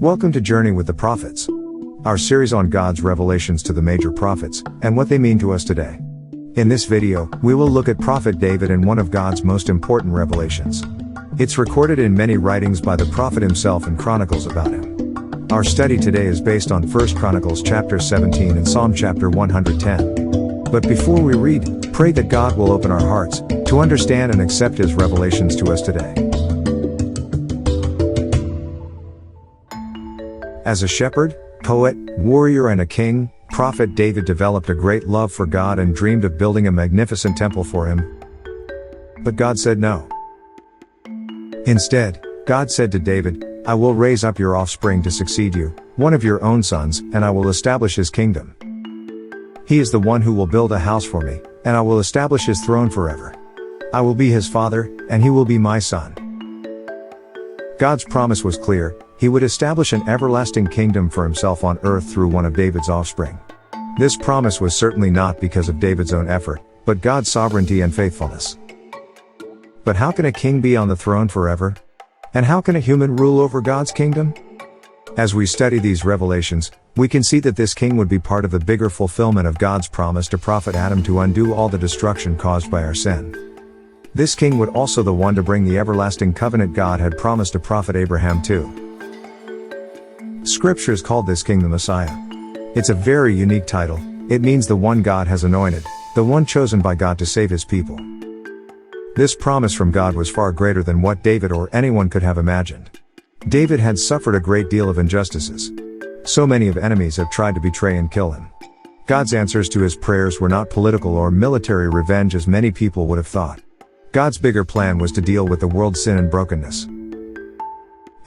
Welcome to Journey with the Prophets, our series on God's revelations to the major prophets, and what they mean to us today. In this video, we will look at Prophet David and one of God's most important revelations. It's recorded in many writings by the prophet himself and Chronicles about him. Our study today is based on 1 Chronicles chapter 17 and Psalm chapter 110. But before we read, pray that God will open our hearts to understand and accept His revelations to us today. As a shepherd, poet, warrior and a king, Prophet David developed a great love for God and dreamed of building a magnificent temple for Him. But God said no. Instead, God said to David, "I will raise up your offspring to succeed you, one of your own sons, and I will establish his kingdom. He is the one who will build a house for me, and I will establish his throne forever. I will be his father, and he will be my son." God's promise was clear. He would establish an everlasting kingdom for himself on earth through one of David's offspring. This promise was certainly not because of David's own effort, but God's sovereignty and faithfulness. But how can a king be on the throne forever? And how can a human rule over God's kingdom? As we study these revelations, we can see that this king would be part of the bigger fulfillment of God's promise to prophet Adam to undo all the destruction caused by our sin. This king would also the one to bring the everlasting covenant God had promised to prophet Abraham too. Scriptures called this king the Messiah. It's a very unique title. It means the one God has anointed, the one chosen by God to save his people. This promise from God was far greater than what David or anyone could have imagined. David had suffered a great deal of injustices. So many of enemies have tried to betray and kill him. God's answers to his prayers were not political or military revenge as many people would have thought. God's bigger plan was to deal with the world's sin and brokenness.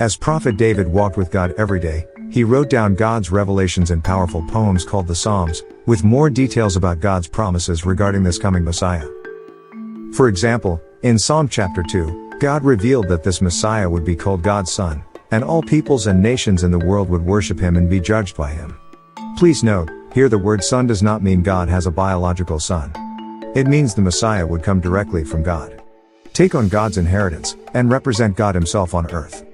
As Prophet David walked with God every day, he wrote down God's revelations in powerful poems called the Psalms, with more details about God's promises regarding this coming Messiah. For example, in Psalm chapter 2, God revealed that this Messiah would be called God's Son, and all peoples and nations in the world would worship him and be judged by him. Please note, here the word son does not mean God has a biological son. It means the Messiah would come directly from God, take on God's inheritance, and represent God himself on earth.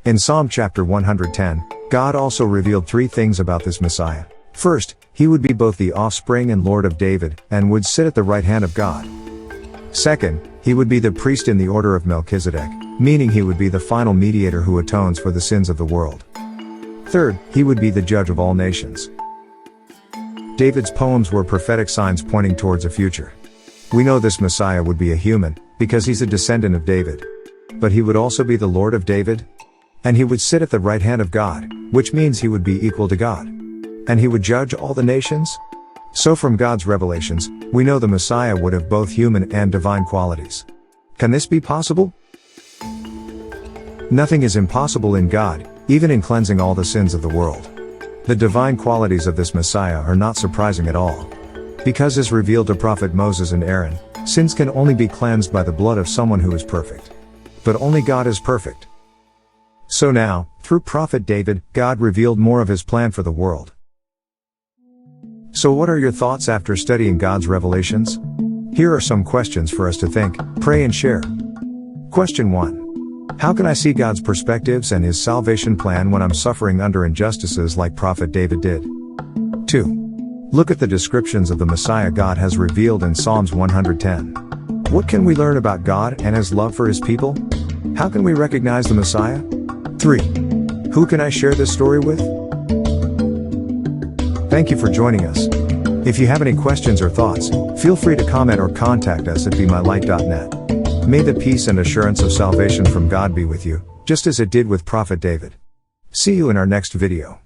In Psalm chapter 110, God also revealed three things about this Messiah. First, he would be both the offspring and Lord of David, and would sit at the right hand of God. Second, he would be the priest in the order of Melchizedek, meaning he would be the final mediator who atones for the sins of the world. Third, he would be the judge of all nations. David's poems were prophetic signs pointing towards a future. We know this Messiah would be a human, because he's a descendant of David. But he would also be the Lord of David, and he would sit at the right hand of God, which means he would be equal to God. And he would judge all the nations? So from God's revelations, we know the Messiah would have both human and divine qualities. Can this be possible? Nothing is impossible in God, even in cleansing all the sins of the world. The divine qualities of this Messiah are not surprising at all. Because as revealed to Prophet Moses and Aaron, sins can only be cleansed by the blood of someone who is perfect. But only God is perfect. So now, through Prophet David, God revealed more of his plan for the world. So what are your thoughts after studying God's revelations? Here are some questions for us to think, pray and share. Question 1. How can I see God's perspectives and his salvation plan when I'm suffering under injustices like Prophet David did? 2. Look at the descriptions of the Messiah God has revealed in Psalms 110. What can we learn about God and his love for his people? How can we recognize the Messiah? 3. Who can I share this story with? Thank you for joining us. If you have any questions or thoughts, feel free to comment or contact us at bemylight.net. May the peace and assurance of salvation from God be with you, just as it did with Prophet David. See you in our next video.